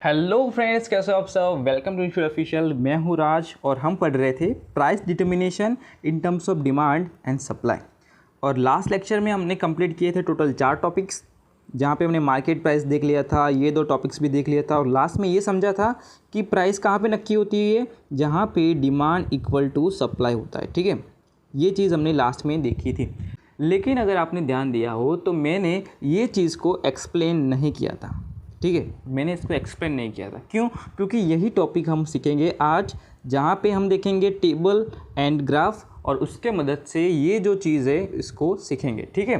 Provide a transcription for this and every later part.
Hello friends, कैसे हो आप सब। Welcome to ensure official. मैं हूँ राज और हम पढ़ रहे थे price determination in terms of demand and supply. और लास्ट लेक्चर में हमने कंप्लीट किए थे टोटल 4 टॉपिक्स, जहाँ पे हमने मार्केट प्राइस देख लिया था, ये 2 टॉपिक्स भी देख लिया था और लास्ट में ये समझा था कि प्राइस कहाँ पे नक्की होती है, जहाँ पे डिमांड इक्वल टू सप्लाई होता है। ठीक है, ये चीज़ हमने लास्ट में देखी थी। लेकिन अगर आपने ध्यान दिया हो तो मैंने ये चीज़ को एक्सप्लेन नहीं किया था। ठीक है, मैंने इसको एक्सप्लेन नहीं किया था। क्यों? क्योंकि यही टॉपिक हम सीखेंगे आज, जहाँ पे हम देखेंगे टेबल एंड ग्राफ और उसके मदद से ये जो चीज़ है इसको सीखेंगे। ठीक है,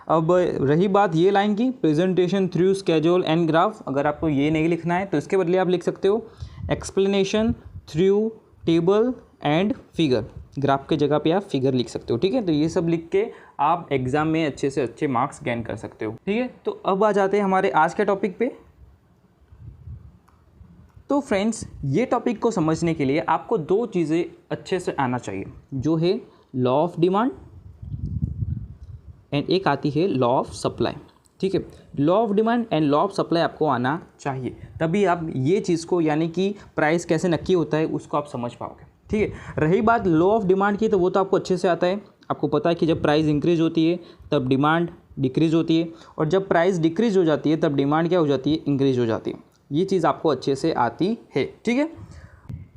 अब रही बात ये लाइन की, presentation through schedule and graph. अगर आपको ये नहीं लिखना है तो इसके बदले आप लिख सकते हो explanation through table and figure. Graph के जगह पे आप फिगर लिख सकते हो। ठीक है, तो ये सब लिख के आप एग्ज़ाम में अच्छे से अच्छे मार्क्स गेन कर सकते हो। ठीक है, तो अब आ जाते हैं हमारे आज के टॉपिक पे। तो फ्रेंड्स, ये टॉपिक को समझने के लिए आपको 2 चीज़ें अच्छे से आना चाहिए, जो है लॉ ऑफ डिमांड एंड एक आती है लॉ ऑफ सप्लाई। ठीक है, law of demand and law of supply आपको आना चाहिए, तभी आप ये चीज़ को, यानी कि प्राइस कैसे नक्की होता है, उसको आप समझ पाओगे। ठीक है, रही बात लॉ ऑफ डिमांड की, तो वो तो आपको अच्छे से आता है। आपको पता है कि जब प्राइस इंक्रीज़ होती है तब डिमांड डिक्रीज़ होती है, और जब प्राइस डिक्रीज़ हो जाती है तब डिमांड क्या हो जाती है, इंक्रीज़ हो जाती है। ये चीज़ आपको अच्छे से आती है। ठीक है,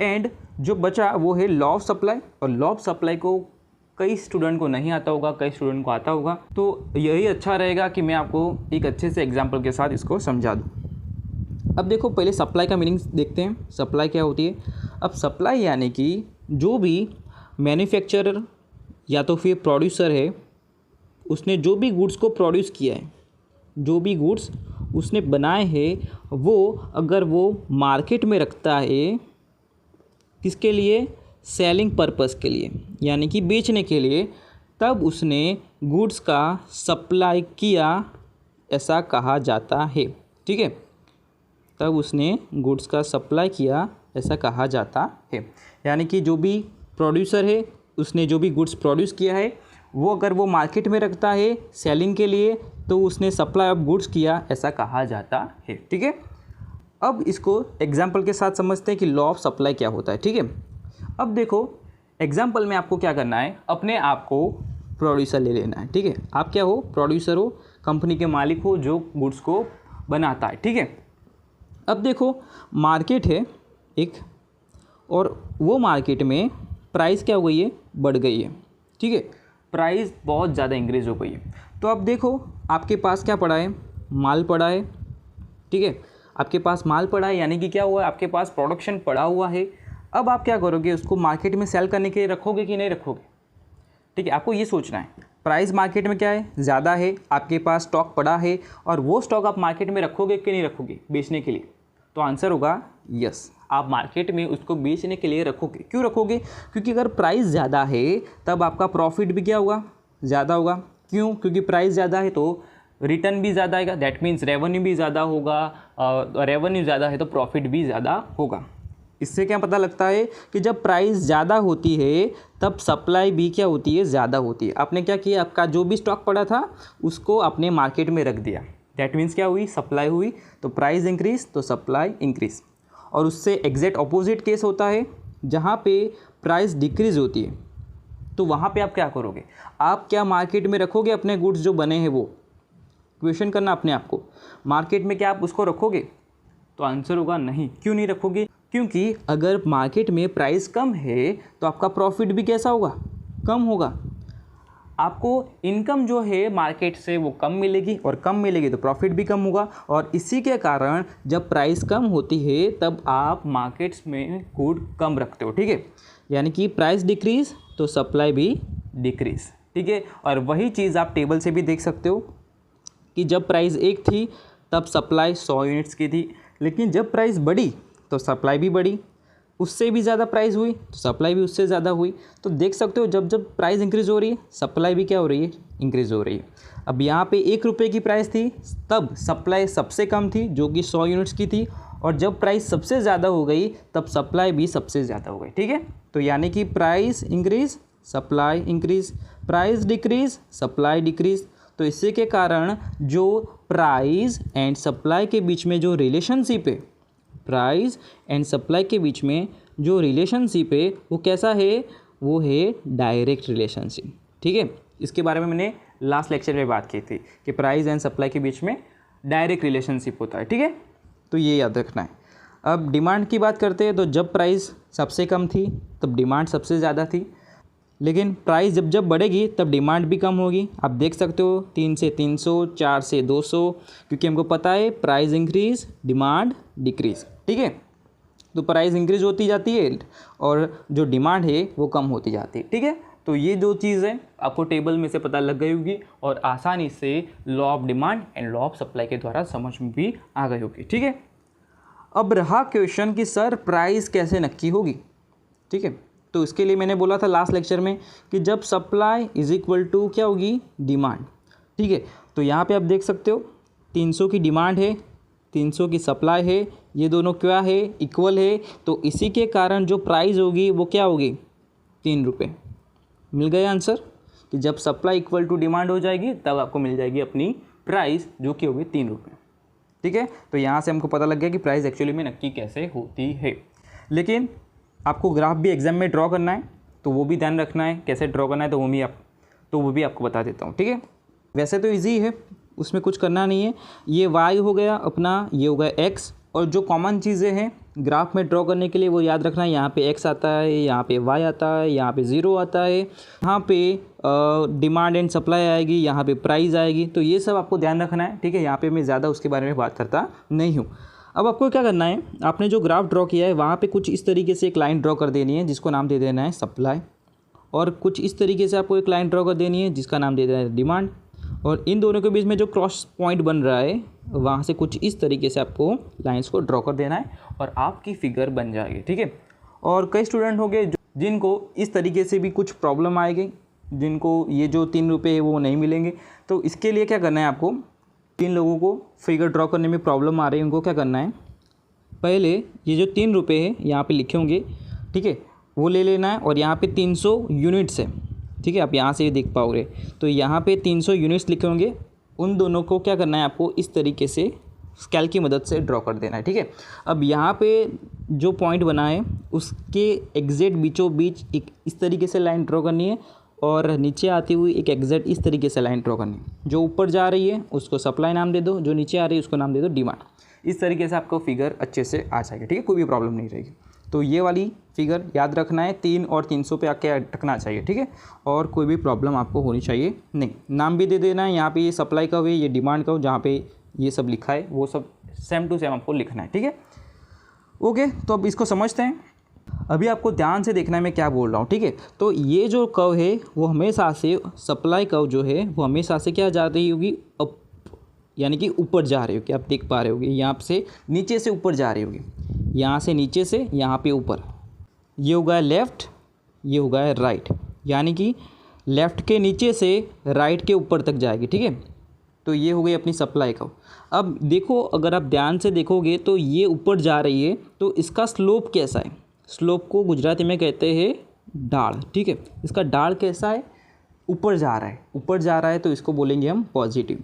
एंड जो बचा वो है लॉ ऑफ सप्लाई। और लॉ ऑफ सप्लाई को कई स्टूडेंट को नहीं आता होगा, कई स्टूडेंट को आता होगा, तो यही अच्छा रहेगा कि मैं आपको एक अच्छे से एग्जाम्पल के साथ इसको समझा दूँ। अब देखो, पहले सप्लाई का मीनिंग देखते हैं। सप्लाई क्या होती है? अब सप्लाई यानी कि जो भी मैन्युफैक्चरर या तो फिर प्रोड्यूसर है, उसने जो भी गुड्स को प्रोड्यूस किया है, जो भी गुड्स उसने बनाए हैं, वो अगर वो मार्केट में रखता है, किसके लिए? सेलिंग पर्पस के लिए, यानी कि बेचने के लिए, तब उसने गुड्स का सप्लाई किया, ऐसा कहा जाता है। ठीक है, तब उसने गुड्स का सप्लाई किया, ऐसा कहा जाता है। यानी कि जो भी प्रोड्यूसर है, उसने जो भी गुड्स प्रोड्यूस किया है, वो अगर वो मार्केट में रखता है सेलिंग के लिए, तो उसने सप्लाई ऑफ गुड्स किया, ऐसा कहा जाता है। ठीक है, अब इसको एग्जाम्पल के साथ समझते हैं कि लॉ ऑफ सप्लाई क्या होता है। ठीक है, अब देखो एग्जाम्पल में आपको क्या करना है, अपने आप को प्रोड्यूसर ले लेना है। ठीक है, आप क्या हो? प्रोड्यूसर हो, कंपनी के मालिक हो जो गुड्स को बनाता है। ठीक है, अब देखो मार्केट है एक, और वो मार्केट में प्राइस क्या हो गई है? बढ़ गई है। ठीक है, प्राइस बहुत ज़्यादा इंक्रीज़ हो गई है। तो अब देखो आपके पास क्या पड़ा है? माल पड़ा है। ठीक है, आपके पास माल पड़ा है, यानी कि क्या हुआ है? आपके पास प्रोडक्शन पड़ा हुआ है। अब आप क्या करोगे? उसको मार्केट में सेल करने के लिए रखोगे कि नहीं रखोगे? ठीक है, आपको ये सोचना है। प्राइस मार्केट में क्या है? ज़्यादा है, आपके पास स्टॉक पड़ा है, और वो स्टॉक आप मार्केट में रखोगे कि नहीं रखोगे बेचने के लिए? तो आंसर होगा यस, आप मार्केट में उसको बेचने के लिए रखोगे। क्यों रखोगे? क्योंकि अगर प्राइस ज़्यादा है तब आपका प्रॉफिट भी क्या होगा? ज़्यादा होगा। क्यों? क्योंकि प्राइस ज़्यादा है तो रिटर्न भी ज़्यादा आएगा, दैट मीन्स रेवेन्यू भी ज़्यादा होगा, रेवेन्यू ज़्यादा है तो प्रॉफिट भी ज़्यादा होगा। इससे क्या पता लगता है कि जब प्राइस ज़्यादा होती है तब सप्लाई भी क्या होती है? ज़्यादा होती है। आपने क्या किया? आपका जो भी स्टॉक पड़ा था उसको आपने मार्केट में रख दिया, दैट मीन्स क्या हुई? सप्लाई हुई, तो प्राइस इंक्रीज तो सप्लाई इंक्रीज। और उससे एग्जैक्ट अपोजिट केस होता है, जहाँ पे प्राइस डिक्रीज होती है, तो वहाँ पे आप क्या करोगे? आप क्या मार्केट में रखोगे अपने गुड्स जो बने हैं? वो क्वेश्चन करना अपने आप को, मार्केट में क्या आप उसको रखोगे? तो आंसर होगा नहीं। क्यों नहीं रखोगे? क्योंकि अगर मार्केट में प्राइस कम है तो आपका प्रॉफिट भी कैसा होगा? कम होगा। आपको इनकम जो है मार्केट से वो कम मिलेगी, और कम मिलेगी तो प्रॉफिट भी कम होगा। और इसी के कारण जब प्राइस कम होती है तब आप मार्केट्स में गुड कम रखते हो। ठीक है, यानी कि प्राइस डिक्रीज तो सप्लाई भी डिक्रीज। ठीक है, और वही चीज़ आप टेबल से भी देख सकते हो कि जब प्राइस 1 थी तब सप्लाई 100 यूनिट्स की थी, लेकिन जब प्राइस बढ़ी तो सप्लाई भी बढ़ी, उससे भी ज़्यादा प्राइस हुई तो सप्लाई भी उससे ज़्यादा हुई। तो देख सकते हो जब जब प्राइस इंक्रीज़ हो रही है सप्लाई भी क्या हो रही है? इंक्रीज़ हो रही है। अब यहाँ पे 1 रुपये की प्राइस थी तब सप्लाई सबसे कम थी जो कि 100 यूनिट्स की थी, और जब प्राइस सबसे ज़्यादा हो गई तब सप्लाई भी सबसे ज़्यादा हो गई। ठीक है, तो यानी कि price increase supply increase, price decrease supply decrease. तो इसी के कारण जो प्राइस एंड सप्लाई के बीच में जो रिलेशनशिप है प्राइस एंड सप्लाई के बीच में जो रिलेशनशिप है वो कैसा है, वो है डायरेक्ट रिलेशनशिप। ठीक है, इसके बारे में मैंने लास्ट लेक्चर में बात की थी कि प्राइस एंड सप्लाई के बीच में डायरेक्ट रिलेशनशिप होता है। ठीक है, तो ये याद रखना है। अब डिमांड की बात करते हैं तो जब प्राइस सबसे कम थी तब डिमांड सबसे ज़्यादा थी, लेकिन प्राइस जब जब बढ़ेगी तब डिमांड भी कम होगी। आप देख सकते हो 3 से 300, 4 से 200, क्योंकि हमको पता है प्राइस इंक्रीज डिमांड डिक्रीज। ठीक है, तो प्राइस इंक्रीज होती जाती है और जो डिमांड है वो कम होती जाती है। ठीक है, तो ये दो चीज़ है आपको टेबल में से पता लग गई होगी और आसानी से law of demand and law of supply के द्वारा समझ में भी आ गई होगी। ठीक है, अब रहा क्वेश्चन कि सर प्राइस कैसे नक्की होगी। ठीक है, तो इसके लिए मैंने बोला था लास्ट लेक्चर में कि जब सप्लाई इज इक्वल टू क्या होगी, डिमांड। ठीक है, तो यहाँ पे आप देख सकते हो 300 की डिमांड है, 300 की सप्लाई है, ये दोनों क्या है, इक्वल है। तो इसी के कारण जो प्राइस होगी वो क्या होगी, 3 रुपये। मिल गया आंसर कि जब सप्लाई इक्वल टू डिमांड हो जाएगी तब आपको मिल जाएगी अपनी प्राइस जो कि होगी 3 रुपये। ठीक है, तो यहाँ से हमको पता लग गया कि प्राइस एक्चुअली में नक्की कैसे होती है। लेकिन आपको ग्राफ भी एग्जाम में ड्रॉ करना है तो वो भी ध्यान रखना है, कैसे ड्रॉ करना है तो वो भी आपको बता देता हूँ। ठीक है, वैसे तो ईजी है, उसमें कुछ करना नहीं है। ये y हो गया अपना, ये हो गया x, और जो कॉमन चीज़ें हैं ग्राफ में ड्रॉ करने के लिए वो याद रखना है। यहाँ पे x आता है, यहाँ पे y आता है, यहाँ पे 0 आता है, यहाँ पे डिमांड एंड सप्लाई आएगी, यहाँ पे प्राइस आएगी। तो ये सब आपको ध्यान रखना है। ठीक है, यहाँ पे मैं ज़्यादा उसके बारे में बात करता नहीं हूँ। अब आपको क्या करना है, आपने जो ग्राफ ड्रॉ किया है वहाँ पे कुछ इस तरीके से एक लाइन ड्रॉ कर देनी है जिसको नाम दे देना है सप्लाई, और कुछ इस तरीके से आपको एक लाइन ड्रॉ कर देनी है जिसका नाम दे देना है डिमांड, और इन दोनों के बीच में जो क्रॉस पॉइंट बन रहा है वहाँ से कुछ इस तरीके से आपको लाइंस को ड्रॉ कर देना है और आपकी फिगर बन जाएगी। ठीक है, और कई स्टूडेंट होंगे जिनको इस तरीके से भी कुछ प्रॉब्लम आएगी, जिनको ये जो 3 रुपये है वो नहीं मिलेंगे। तो इसके लिए क्या करना है, आपको 3 लोगों को फिगर ड्रॉ करने में प्रॉब्लम आ रही है, उनको क्या करना है, पहले ये जो 3 रुपये है यहाँ पे लिखे होंगे, ठीक है, वो ले लेना है, और यहाँ पे 300 यूनिट्स है। ठीक है, आप यहाँ से देख पाओगे तो यहाँ पे 300 यूनिट्स लिखे होंगे, उन दोनों को क्या करना है, आपको इस तरीके से स्केल की मदद से ड्रॉ कर देना है। ठीक है, अब यहाँ पे जो पॉइंट बना है उसके एग्जैक्ट बीचों बीच एक इस तरीके से लाइन ड्रॉ करनी है, और नीचे आती हुई एक एग्जैक्ट इस तरीके से लाइन ड्रॉ करनी है। जो ऊपर जा रही है उसको सप्लाई नाम दे दो, जो नीचे आ रही है उसको नाम दे दो डिमांड। इस तरीके से आपको फिगर अच्छे से आ जाएगी। ठीक है, कोई भी प्रॉब्लम नहीं रहेगी। तो ये वाली फिगर याद रखना है, 3 और 300 पे आके अटकना चाहिए। ठीक है, और कोई भी प्रॉब्लम आपको होनी चाहिए नहीं। नाम भी दे देना है, यहाँ पे ये सप्लाई का हो, ये डिमांड का हो, जहाँ पे ये सब लिखा है वो सब सेम टू सेम आपको लिखना है। ठीक है, ओके, तो अब इसको समझते हैं। अभी आपको ध्यान से देखना है मैं क्या बोल रहा हूँ। ठीक है, तो ये जो कर्व है वो हमेशा से, सप्लाई कर्व जो है वो हमेशा से क्या जा रही होगी, अप, यानी कि ऊपर जा रही होगी। आप देख पा रहे होगे यहाँ से नीचे से ऊपर जा रही होगी, यहाँ से नीचे से यहाँ पे ऊपर। ये होगा लेफ़्ट, ये होगा राइट, यानी कि लेफ़्ट के नीचे से राइट के ऊपर तक जाएगी। ठीक है, तो ये हो गई अपनी सप्लाई कर्व। अब देखो, अगर आप ध्यान से देखोगे तो ये ऊपर जा रही है, तो इसका स्लोप कैसा है, स्लोप को गुजराती में कहते हैं ढाल। ठीक है, इसका ढाल कैसा है, ऊपर जा रहा है, ऊपर जा रहा है, तो इसको बोलेंगे हम पॉजिटिव।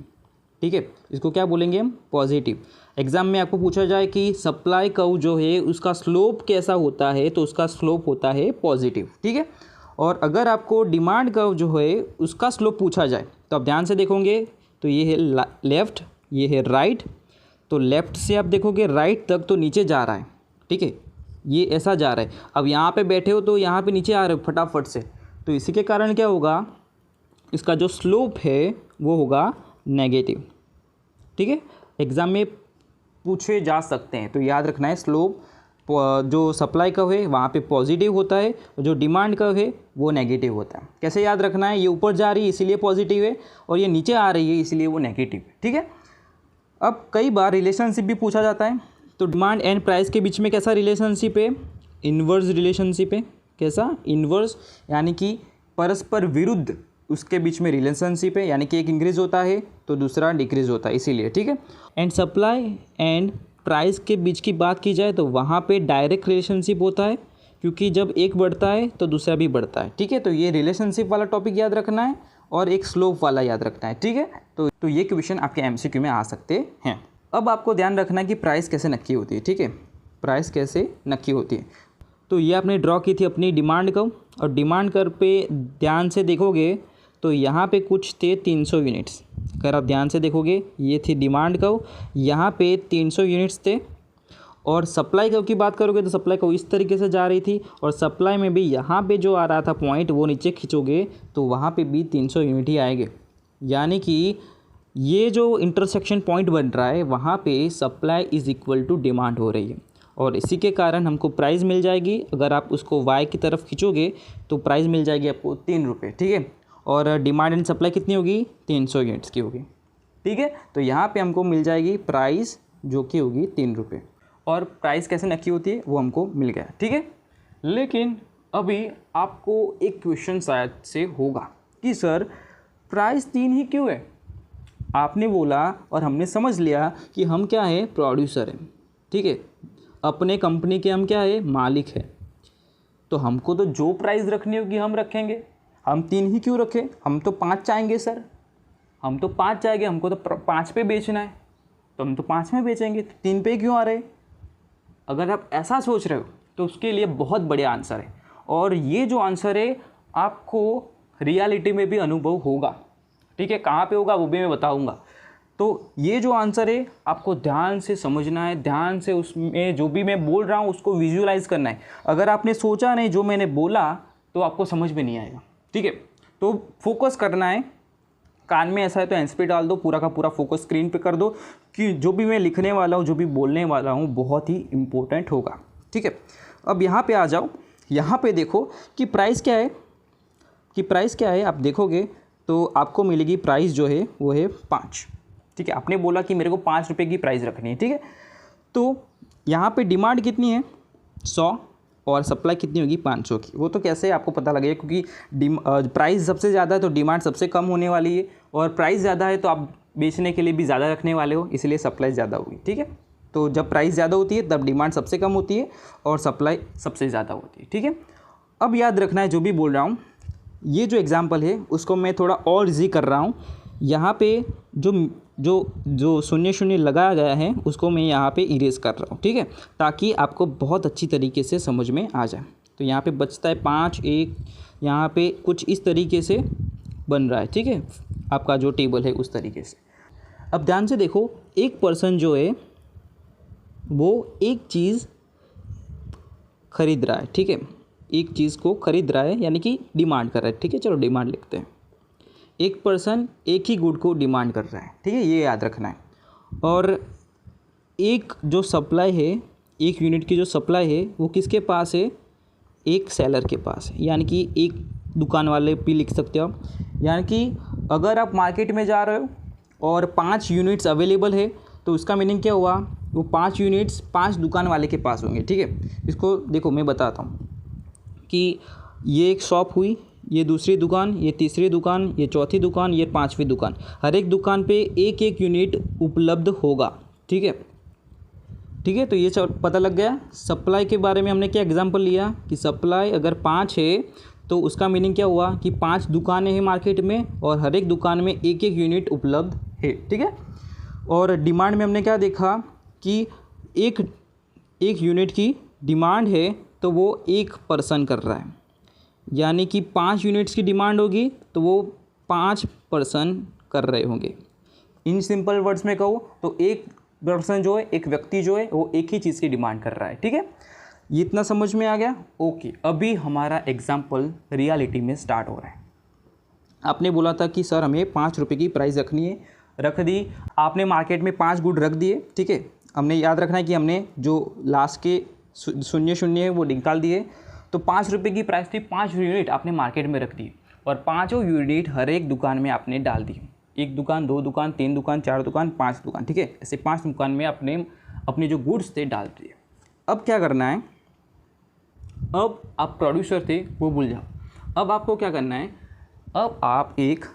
ठीक है, इसको क्या बोलेंगे हम, पॉजिटिव। एग्जाम में आपको पूछा जाए कि सप्लाई कर्व जो है उसका स्लोप कैसा होता है, तो उसका स्लोप होता है पॉजिटिव। ठीक है, और अगर आपको डिमांड कर्व जो है उसका स्लोप पूछा जाए तो आप ध्यान से देखोगे तो ये है लेफ़्ट, ये है राइट। तो लेफ़्ट से आप देखोगे राइट तक तो नीचे जा रहा है। ठीक है, ये ऐसा जा रहा है। अब यहाँ पे बैठे हो तो यहाँ पे नीचे आ रहे हो फटाफट से, तो इसी के कारण क्या होगा, इसका जो स्लोप है वो होगा नेगेटिव। ठीक है, एग्ज़ाम में पूछे जा सकते हैं, तो याद रखना है स्लोप जो सप्लाई कर्व है वहाँ पे पॉजिटिव होता है, जो डिमांड कर्व है वो नेगेटिव होता है। कैसे याद रखना है, ये ऊपर जा रही है इसीलिए पॉजिटिव है, और ये नीचे आ रही है इसलिए वो नेगेटिव है। ठीक है, अब कई बार रिलेशनशिप भी पूछा जाता है, तो डिमांड एंड प्राइस के बीच में कैसा रिलेशनशिप है, इन्वर्स रिलेशनशिप है। कैसा, इन्वर्स, यानी कि परस्पर विरुद्ध उसके बीच में रिलेशनशिप है, यानी कि एक इंक्रीज होता है तो दूसरा डिक्रीज होता है, इसीलिए। ठीक है, एंड सप्लाई एंड प्राइस के बीच की बात की जाए तो वहाँ पे डायरेक्ट रिलेशनशिप होता है, क्योंकि जब एक बढ़ता है तो दूसरा भी बढ़ता है। ठीक है, तो ये रिलेशनशिप वाला टॉपिक याद रखना है, और एक स्लोप वाला याद रखना है। ठीक है, तो ये क्वेश्चन आपके MCQ में आ सकते हैं। अब आपको ध्यान रखना है कि प्राइस कैसे नक्की होती है। ठीक है, प्राइस कैसे नक्की होती है। तो ये आपने ड्रॉ की थी अपनी डिमांड कर्व, और डिमांड कर्व पे ध्यान से देखोगे तो यहाँ पे कुछ थे 300 यूनिट्स। अगर आप ध्यान से देखोगे ये थी डिमांड कर्व, यहाँ पे 300 यूनिट्स थे। और सप्लाई कर्व की बात करोगे तो सप्लाई कर्व इस तरीके से जा रही थी, और सप्लाई में भी यहाँ पे जो आ रहा था पॉइंट वो नीचे खींचोगे तो वहाँ पे भी 300 यूनिट ही आएंगे। यानी कि ये जो इंटरसेक्शन पॉइंट बन रहा है वहाँ पे supply is equal to demand हो रही है, और इसी के कारण हमको प्राइस मिल जाएगी। अगर आप उसको वाई की तरफ खींचोगे तो प्राइस मिल जाएगी आपको 3 रुपये, ठीक है। और डिमांड एंड सप्लाई कितनी होगी, 300 यूनिट्स की होगी, ठीक है। तो यहाँ पे हमको मिल जाएगी प्राइस जो कि होगी 3 रुपये, और प्राइस कैसे नक्की होती है वो हमको मिल गया, ठीक है। लेकिन अभी आपको एक क्वेश्चन शायद से होगा कि सर प्राइस 3 ही क्यों है। आपने बोला और हमने समझ लिया कि हम क्या है, प्रोड्यूसर हैं, ठीक है। अपने कंपनी के हम क्या है, मालिक है। तो हमको तो जो प्राइस रखनी होगी हम रखेंगे। हम 3 ही क्यों रखें, हम तो 5 चाहेंगे सर, हम तो 5 चाहेंगे, हमको तो 5 पे बेचना है, तो हम तो 5 में बेचेंगे, तो 3 पे क्यों आ रहे। अगर आप ऐसा सोच रहे हो तो उसके लिए बहुत बढ़िया आंसर है, और ये जो आंसर है आपको रियलिटी में भी अनुभव होगा, ठीक है। कहाँ पे होगा वो भी मैं बताऊँगा। तो ये जो आंसर है आपको ध्यान से समझना है, ध्यान से उसमें जो भी मैं बोल रहा हूँ उसको विजुअलाइज करना है। अगर आपने सोचा नहीं जो मैंने बोला तो आपको समझ में नहीं आएगा, ठीक है। तो फोकस करना है, कान में ऐसा है तो हैंड्स पे डाल दो, पूरा का पूरा फोकस स्क्रीन पे कर दो कि जो भी मैं लिखने वाला हूँ, जो भी बोलने वाला हूँ बहुत ही इम्पोर्टेंट होगा, ठीक है। अब यहाँ पे आ जाओ, यहाँ पे देखो कि प्राइस क्या है, कि प्राइस क्या है। आप देखोगे तो आपको मिलेगी प्राइस जो है वो है 5, ठीक है। आपने बोला कि मेरे को 5 रुपये की प्राइस रखनी है, ठीक है। तो यहाँ पे डिमांड कितनी है, 100, और सप्लाई कितनी होगी, 500 की। वो तो कैसे आपको पता लगेगा, क्योंकि प्राइस सबसे ज़्यादा है तो डिमांड सबसे कम होने वाली है, और प्राइस ज़्यादा है तो आप बेचने के लिए भी ज़्यादा रखने वाले हो, इसलिए सप्लाई ज़्यादा होगी, ठीक है। तो जब प्राइस ज़्यादा होती है तब डिमांड सबसे कम होती है और सप्लाई सबसे ज़्यादा होती है, ठीक है। अब याद रखना है जो भी बोल रहा हूँ, ये जो एग्जाम्पल है उसको मैं थोड़ा और ईजी कर रहा हूँ। यहाँ पे जो जो जो शून्य शून्य लगाया गया है उसको मैं यहाँ पे इरेज कर रहा हूँ, ठीक है, ताकि आपको बहुत अच्छी तरीके से समझ में आ जाए। तो यहाँ पे बचता है 5, 1, यहाँ पे कुछ इस तरीके से बन रहा है, ठीक है, आपका जो टेबल है उस तरीके से। अब ध्यान से देखो, एक पर्सन जो है वो एक चीज़ खरीद रहा है, ठीक है, एक चीज़ को खरीद रहा है, यानी कि डिमांड कर रहा है, ठीक है। चलो डिमांड लिखते हैं। एक पर्सन एक ही गुड को डिमांड कर रहा है, ठीक है, ये याद रखना है। और एक जो सप्लाई है, एक यूनिट की जो सप्लाई है वो किसके पास है, एक सेलर के पास है, यानी कि एक दुकान वाले भी लिख सकते हो आप। यानी कि अगर आप मार्केट में जा रहे हो और 5 यूनिट्स अवेलेबल है तो उसका मीनिंग क्या हुआ, वो 5 यूनिट्स 5 दुकान वाले के पास होंगे, ठीक है। इसको देखो मैं बताता हूँ कि ये एक शॉप हुई, ये दूसरी दुकान, ये तीसरी दुकान, ये चौथी दुकान, ये 5वीं दुकान। हर एक दुकान पे एक एक यूनिट उपलब्ध होगा, ठीक है, ठीक है। तो ये पता लग गया। सप्लाई के बारे में हमने क्या एग्जांपल लिया कि सप्लाई अगर 5 है तो उसका मीनिंग क्या हुआ कि 5 दुकानें हैं मार्केट में और हर एक दुकान में एक एक यूनिट उपलब्ध है, ठीक है। और डिमांड में हमने क्या देखा कि एक यूनिट की डिमांड है तो वो एक पर्सन कर रहा है, यानी कि 5 यूनिट्स की डिमांड होगी तो वो 5 पर्सन कर रहे होंगे। इन सिंपल वर्ड्स में कहूँ तो एक पर्सन जो है, एक व्यक्ति जो है वो एक ही चीज़ की डिमांड कर रहा है, ठीक है। ये इतना समझ में आ गया, ओके। अभी हमारा एग्जाम्पल रियलिटी में स्टार्ट हो रहा है। आपने बोला था कि सर हमें 5 रुपये की प्राइस रखनी है, रख दी आपने, मार्केट में 5 गुड रख दिए, ठीक है। हमने याद रखना है कि हमने जो लास्ट के 0 है वो निकाल दिए। तो 5 रुपये की प्राइस थी, 5 यूनिट आपने मार्केट में रख दी और 5 यूनिट हर एक दुकान में आपने डाल दी। 1 दुकान, 2 दुकान, 3 दुकान, 4 दुकान, 5 दुकान, ठीक है। ऐसे 5 दुकान में आपने अपने जो गुड्स थे डाल दिए। अब क्या करना है, अब आप प्रोड्यूसर थे वो भूल जाओ, अब आपको क्या करना है, अब आप एक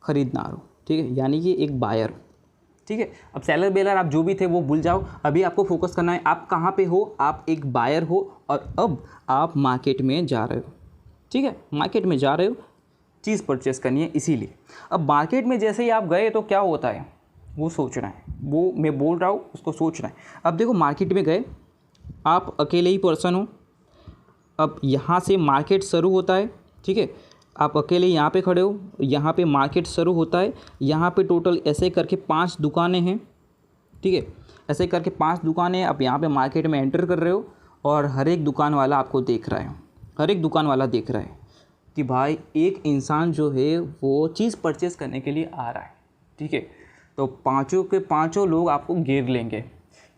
खरीददार हो, ठीक है, यानी कि एक बायर, ठीक है। अब सेलर बेलर आप जो भी थे वो भूल जाओ, अभी आपको फोकस करना है आप कहाँ पे हो, आप एक बायर हो और अब आप मार्केट में जा रहे हो, ठीक है, मार्केट में जा रहे हो, चीज़ परचेस करनी है। इसीलिए अब मार्केट में जैसे ही आप गए तो क्या होता है वो सोचना है, वो मैं बोल रहा हूँ उसको सोचना है। अब देखो मार्केट में गए आप अकेले ही पर्सन हो। अब यहाँ से मार्केट शुरू होता है, ठीक है, आप अकेले यहाँ पे खड़े हो, यहाँ पे मार्केट शुरू होता है, यहाँ पे टोटल ऐसे करके 5 दुकानें हैं, ठीक है, ऐसे करके 5 दुकानें आप यहाँ पे मार्केट में एंटर कर रहे हो और हर एक दुकान वाला आपको देख रहा है, हर एक दुकान वाला देख रहा है कि भाई एक इंसान जो है वो चीज़ परचेस करने के लिए आ रहा है, ठीक है। तो पाँचों के पाँचों लोग आपको घेर लेंगे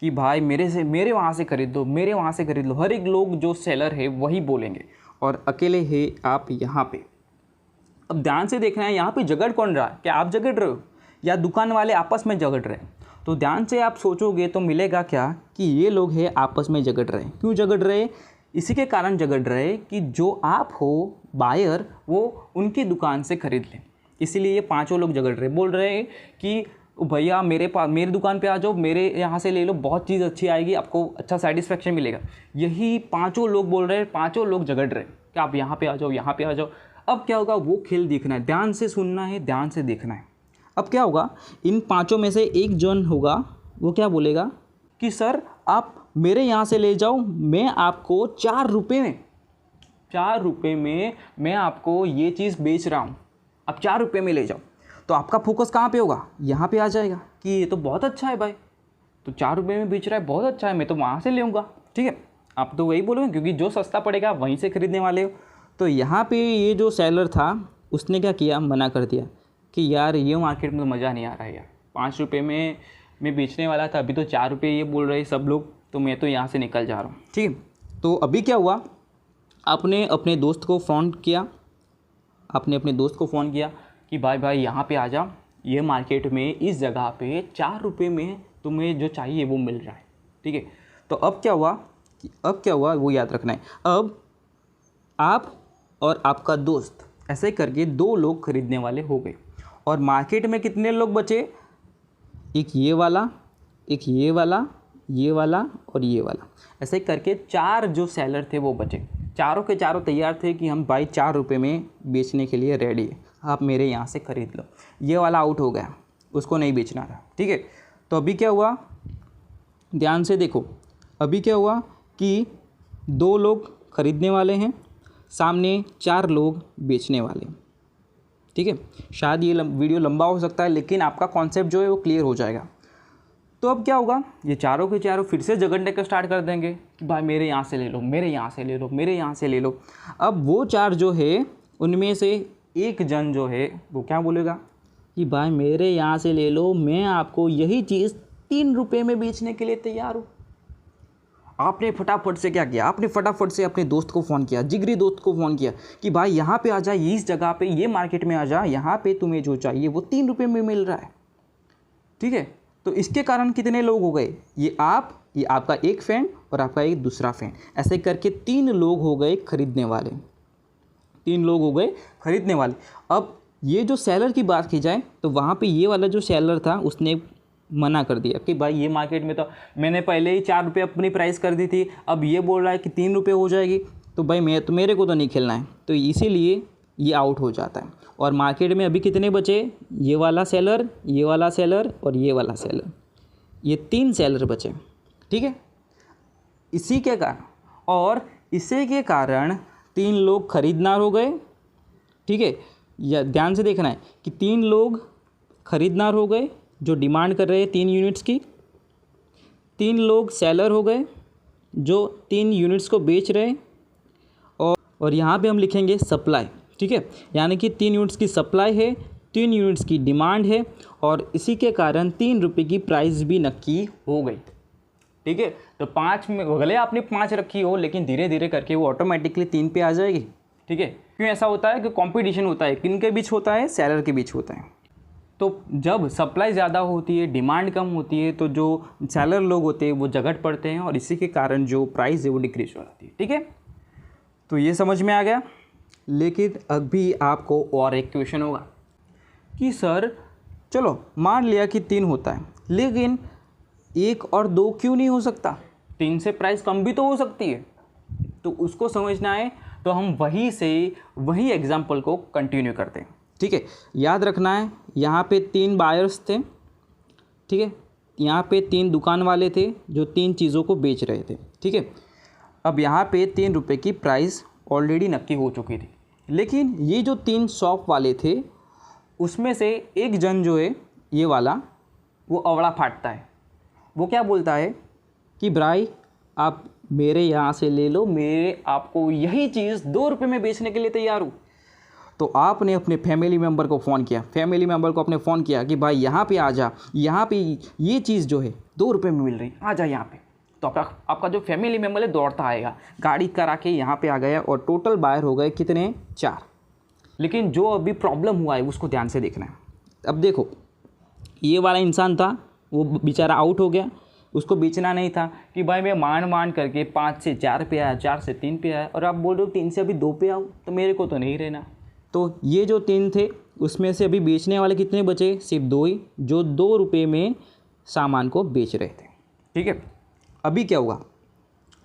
कि भाई मेरे वहाँ से खरीद लो, मेरे वहाँ से खरीद लो। हर एक लोग जो सेलर है वही बोलेंगे और अकेले है आप यहाँ पे। अब ध्यान से देखना है यहाँ पे झगड़ कौन रहा है, क्या आप झगड़ रहे हो या दुकान वाले आपस में झगड़ रहे हैं। तो ध्यान से आप सोचोगे तो मिलेगा क्या कि ये लोग हैं आपस में झगड़ रहे हैं। क्यों झगड़ रहे हैं? इसी के कारण झगड़ रहे हैं कि जो आप हो बायर वो उनकी दुकान से खरीद लें, इसीलिए ये पांचों लोग झगड़ रहे हैं। बोल रहे हैं कि भैया मेरी दुकान पे आ जाओ, मेरे यहाँ से ले लो, बहुत चीज़ अच्छी आएगी, आपको अच्छा सेटिस्फेक्शन मिलेगा। यही पांचों लोग बोल रहे हैं, पांचों लोग झगड़ रहे हैं कि आप यहाँ पे आ जाओ, यहाँ पे आ जाओ। अब क्या होगा, वो खेल देखना है, ध्यान से सुनना है, ध्यान से देखना है। अब क्या होगा, इन पांचों में से एक जन होगा, वो क्या बोलेगा कि सर आप मेरे यहाँ से ले जाओ, मैं आपको 4 रुपये में मैं आपको ये चीज़ बेच रहा हूँ, आप 4 रुपये में ले जाओ। तो आपका फोकस कहाँ पे होगा, यहाँ पे आ जाएगा कि ये तो बहुत अच्छा है भाई, तो 4 रुपये में बेच रहा है, बहुत अच्छा है, मैं तो वहाँ से लेऊँगा, ठीक है। आप तो वही बोलोगे क्योंकि जो सस्ता पड़ेगा वहीं से खरीदने वाले हो। तो यहाँ पे ये जो सेलर था उसने क्या किया, मना कर दिया कि यार ये मार्केट में तो मज़ा नहीं आ रहा है यार, 5 रुपये में मैं बेचने वाला था, अभी तो 4 रुपये ये बोल रहे सब लोग, तो मैं तो यहाँ से निकल जा रहा हूँ, ठीक है। तो अभी क्या हुआ, आपने अपने दोस्त को फ़ोन किया, कि भाई यहाँ पे आ जा, ये मार्केट में इस जगह पे 4 रुपये में तुम्हें जो चाहिए वो मिल रहा है, ठीक है। तो अब क्या हुआ वो याद रखना है। अब आप और आपका दोस्त ऐसे करके 2 लोग खरीदने वाले हो गए और मार्केट में कितने लोग बचे, एक ये वाला, एक ये वाला, ये वाला और ये वाला, ऐसे करके 4 जो सेलर थे वो बचे। चारों के चारों तैयार थे कि हम भाई 4 रुपये में बेचने के लिए रेडी है, आप मेरे यहाँ से ख़रीद लो। ये वाला आउट हो गया, उसको नहीं बेचना था, ठीक है। तो अभी क्या हुआ, ध्यान से देखो, अभी क्या हुआ कि 2 लोग खरीदने वाले हैं, सामने 4 लोग बेचने वाले हैं, ठीक है। शायद ये वीडियो लंबा हो सकता है लेकिन आपका कॉन्सेप्ट जो है वो क्लियर हो जाएगा। तो अब क्या होगा, ये चारों के चारों फिर से झगड़ने का स्टार्ट कर देंगे कि भाई मेरे यहाँ से ले लो, मेरे यहाँ से ले लो, मेरे यहाँ से ले लो। अब वो 4 जो है उनमें से एक जन जो है वो क्या बोलेगा कि भाई मेरे यहाँ से ले लो, मैं आपको यही चीज़ 3 रुपये में बेचने के लिए तैयार हूँ। आपने फटाफट से क्या किया, आपने फटाफट से अपने दोस्त को फ़ोन किया, जिगरी दोस्त को फ़ोन किया कि भाई यहाँ पे आ जा, इस जगह पे, ये मार्केट में आ जा, यहाँ पे तुम्हें जो चाहिए वो 3 रुपये में मिल रहा है, ठीक है। तो इसके कारण कितने लोग हो गए, ये आपका एक फ्रेंड और आपका एक दूसरा फ्रेंड, ऐसे करके 3 लोग हो गए खरीदने वाले, 3 लोग हो गए खरीदने वाले। अब ये जो सेलर की बात की जाए तो वहाँ पे ये वाला जो सेलर था उसने मना कर दिया कि भाई ये मार्केट में तो मैंने पहले ही 4 रुपये अपनी प्राइस कर दी थी, अब ये बोल रहा है कि 3 रुपये हो जाएगी, तो भाई मेरे को तो नहीं खेलना है। तो इसीलिए ये आउट हो जाता है। और मार्केट में अभी कितने बचे, ये वाला सेलर, ये वाला सेलर और ये वाला सेलर, ये 3 सेलर बचे, ठीक है। इसी के कारण 3 लोग खरीदनार हो गए, ठीक है। या ध्यान से देखना है कि 3 लोग खरीदनार हो गए जो डिमांड कर रहे हैं 3 यूनिट्स की, 3 लोग सेलर हो गए जो 3 यूनिट्स को बेच रहे हैं, और यहाँ पे हम लिखेंगे सप्लाई, ठीक है। यानी कि 3 यूनिट्स की सप्लाई है, 3 यूनिट्स की डिमांड है और इसी के कारण 3 रुपये की प्राइस भी नक्की हो गई, ठीक है। तो 5 में भले आपने 5 रखी हो लेकिन धीरे धीरे करके वो ऑटोमेटिकली 3 पे आ जाएगी, ठीक है। क्यों ऐसा होता है कि कंपटीशन होता है, किन के बीच होता है, सेलर के बीच होता है। तो जब सप्लाई ज़्यादा होती है, डिमांड कम होती है, तो जो सेलर लोग होते हैं वो झगड़ पड़ते हैं और इसी के कारण जो प्राइस है वो डिक्रीज हो जाती है, ठीक है। तो ये समझ में आ गया। लेकिन अभी आपको और एक क्वेश्चन होगा कि सर चलो मान लिया कि 3 होता है, लेकिन 1 और 2 क्यों नहीं हो सकता, 3 से प्राइस कम भी तो हो सकती है। तो उसको समझना है तो हम वही एग्जाम्पल को कंटिन्यू करते हैं, ठीक है। याद रखना है यहाँ पे 3 बायर्स थे, ठीक है, यहाँ पे 3 दुकान वाले थे जो 3 चीज़ों को बेच रहे थे, ठीक है। अब यहाँ पे 3 रुपये की प्राइस ऑलरेडी नक्की हो चुकी थी, लेकिन ये जो 3 शॉप वाले थे उसमें से एक जन जो है ये वाला, वो अवड़ा फाटता है। वो क्या बोलता है कि भाई आप मेरे यहाँ से ले लो, मेरे आपको यही चीज़ 2 रुपये में बेचने के लिए तैयार हूँ। तो आपने अपने फैमिली मेम्बर को फ़ोन किया, फैमिली मेम्बर को आपने फ़ोन किया कि भाई यहाँ पे आ जा, यहाँ पे ये चीज़ जो है 2 रुपये में मिल रही, आ जा यहाँ पे। तो आपका जो फैमिली मेम्बर है दौड़ता आएगा, गाड़ी करा के यहाँ पे आ गया और टोटल बायर हो गए कितने, 4। लेकिन जो अभी प्रॉब्लम हुआ है उसको ध्यान से देखना है। अब देखो, ये वाला इंसान था, वो बेचारा आउट हो गया, उसको बेचना नहीं था कि भाई मैं मान करके 5 से 4 पे आया, 4 से 3 पे आया, और आप बोल रहे हो 3 से अभी 2 पे आओ, तो मेरे को तो नहीं रहना। तो ये जो 3 थे उसमें से अभी बेचने वाले कितने बचे, सिर्फ 2 ही, जो 2 रुपये में सामान को बेच रहे थे, ठीक है। अभी क्या हुआ,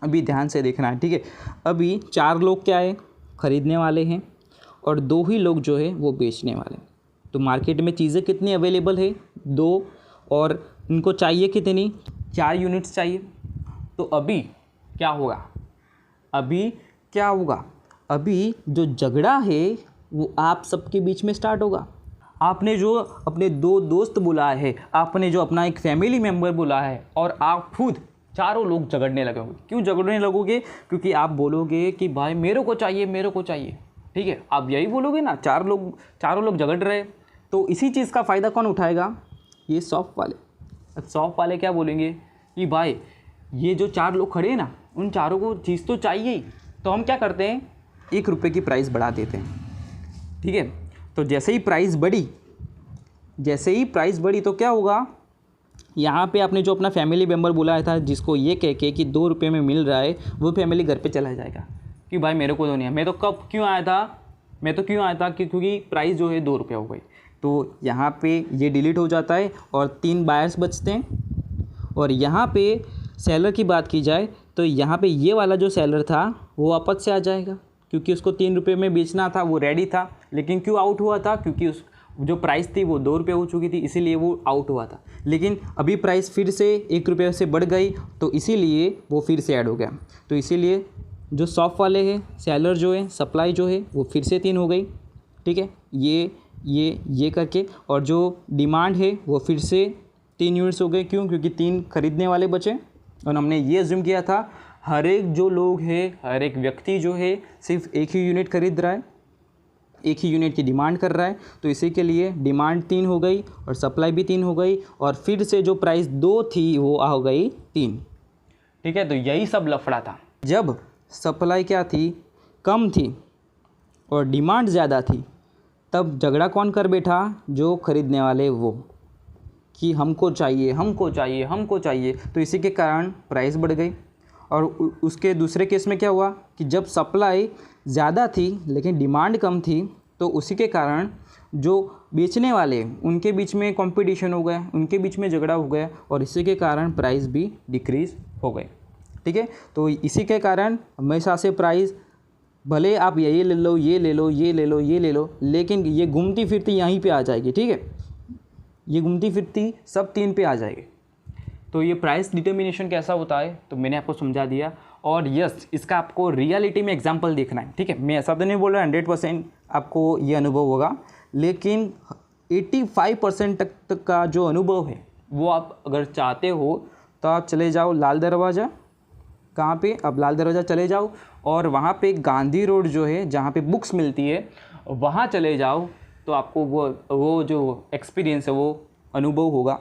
अभी ध्यान से देखना है, ठीक है। अभी 4 लोग क्या है, ख़रीदने वाले हैं, और 2 ही लोग जो है वो बेचने वाले। तो मार्केट में चीज़ें कितनी अवेलेबल है, 2, और इनको चाहिए कितनी, 4 यूनिट्स चाहिए। तो अभी क्या होगा, अभी जो झगड़ा है वो आप सबके बीच में स्टार्ट होगा। आपने जो अपने 2 दोस्त बुलाए हैं, आपने जो अपना एक फैमिली मेम्बर बुलाया है, और आप खुद चारों लोग झगड़ने लगोगे। क्यों झगड़ने लगोगे, क्योंकि आप बोलोगे कि भाई मेरे को चाहिए, ठीक है। आप यही बोलोगे ना, चारों लोग झगड़ रहे, तो इसी चीज़ का फ़ायदा कौन उठाएगा, ये शॉप वाले। अब शॉप वाले क्या बोलेंगे कि भाई ये जो 4 लोग खड़े हैं ना, उन चारों को चीज़ तो चाहिए ही, तो हम क्या करते हैं, 1 रुपये की प्राइस बढ़ा देते हैं, ठीक है। तो जैसे ही प्राइस बढ़ी तो क्या होगा, यहाँ पे आपने जो अपना फैमिली मेम्बर बुलाया था, जिसको ये कह के कि 2 रुपये में मिल रहा है, वो फैमिली घर पे चला जाएगा कि भाई मेरे को तो नहीं है, मैं तो क्यों आया था क्योंकि प्राइस जो है 2 रुपये हो गई। तो यहाँ पे ये डिलीट हो जाता है और 3 बायर्स बचते हैं। और यहाँ पे सेलर की बात की जाए तो यहाँ पे ये वाला जो सेलर था वो वापस से आ जाएगा, क्योंकि उसको 3 रुपये में बेचना था, वो रेडी था, लेकिन क्यों आउट हुआ था, क्योंकि उस जो प्राइस थी वो 2 रुपये हो चुकी थी, इसीलिए वो आउट हुआ था। लेकिन अभी प्राइस फिर से 1 रुपये से बढ़ गई, तो इसीलिए वो फिर से ऐड हो गया। तो इसीलिए जो शॉप वाले हैं, सेलर जो है, सप्लाई जो है, वो फिर से 3 हो गई, ठीक है। ये करके, और जो डिमांड है वो फिर से 3 यूनिट्स हो गए। क्यों, क्योंकि 3 खरीदने वाले बचे, और हमने ये अज्यूम किया था हर एक जो लोग है, हर एक व्यक्ति जो है सिर्फ 1 ही यूनिट खरीद रहा है, 1 ही यूनिट की डिमांड कर रहा है। तो इसी के लिए डिमांड 3 हो गई और सप्लाई भी 3 हो गई, और फिर से जो प्राइस 2 थी वो हो गई 3, ठीक है। तो यही सब लफड़ा था। जब सप्लाई क्या थी, कम थी, और डिमांड ज़्यादा थी, तब झगड़ा कौन कर बैठा, जो खरीदने वाले, वो कि हमको चाहिए। तो इसी के कारण प्राइस बढ़ गई। और उसके दूसरे केस में क्या हुआ कि जब सप्लाई ज़्यादा थी लेकिन डिमांड कम थी, तो उसी के कारण जो बेचने वाले उनके बीच में कंपटीशन हो गया, उनके बीच में झगड़ा हो गया, और इसी के कारण प्राइस भी डिक्रीज़ हो गए, ठीक है। तो इसी के कारण हमेशा से प्राइस, भले आप ये ले लो, लेकिन ये घूमती फिरती यहीं पे आ जाएगी, ठीक है। ये घूमती फिरती सब 3 पे आ जाएगी। तो ये प्राइस डिटर्मिनेशन कैसा होता है, तो मैंने आपको समझा दिया। और यस, इसका आपको रियलिटी में एग्जांपल देखना है, ठीक है। मैं ऐसा तो नहीं बोल रहा 100% आपको ये अनुभव होगा, लेकिन 85% तक का जो अनुभव है वो आप अगर चाहते हो तो आप चले जाओ लाल दरवाज़ा। कहाँ पे, अब लाल दरवाज़ा चले जाओ, और वहाँ पे गांधी रोड जो है जहाँ पे बुक्स मिलती है, वहाँ चले जाओ, तो आपको वो जो एक्सपीरियंस है, वो अनुभव होगा।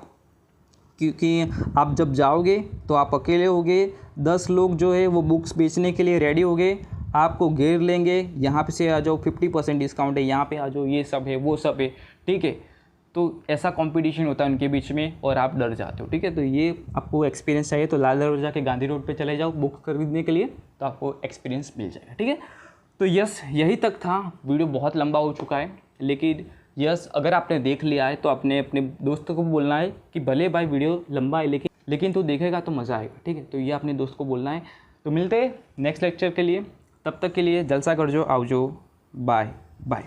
क्योंकि आप जब जाओगे तो आप अकेले होगे, 10 लोग जो है वो बुक्स बेचने के लिए रेडी होंगे, आपको घेर लेंगे, यहाँ पे से आ जाओ, 50% डिस्काउंट है, यहाँ पे आ जाओ, ये सब है, वो सब है, ठीक है। तो ऐसा कंपटीशन होता है उनके बीच में, और आप डर जाते हो, ठीक है। तो ये आपको एक्सपीरियंस चाहिए तो लाल दरवाजा के गांधी रोड पे चले जाओ बुक खरीदने के लिए, तो आपको एक्सपीरियंस मिल जाएगा, ठीक है। तो यस, यही तक था। वीडियो बहुत लंबा हो चुका है, लेकिन यस, अगर आपने देख लिया है तो अपने दोस्तों को बोलना है कि भले भाई वीडियो लंबा है, लेकिन तू देखेगा तो मज़ा आएगा, ठीक है। तो ये अपने दोस्त को बोलना है। तो मिलते हैं नेक्स्ट लेक्चर के लिए, तब तक के लिए जलसा कर जो, आओ जो, बाय बाय।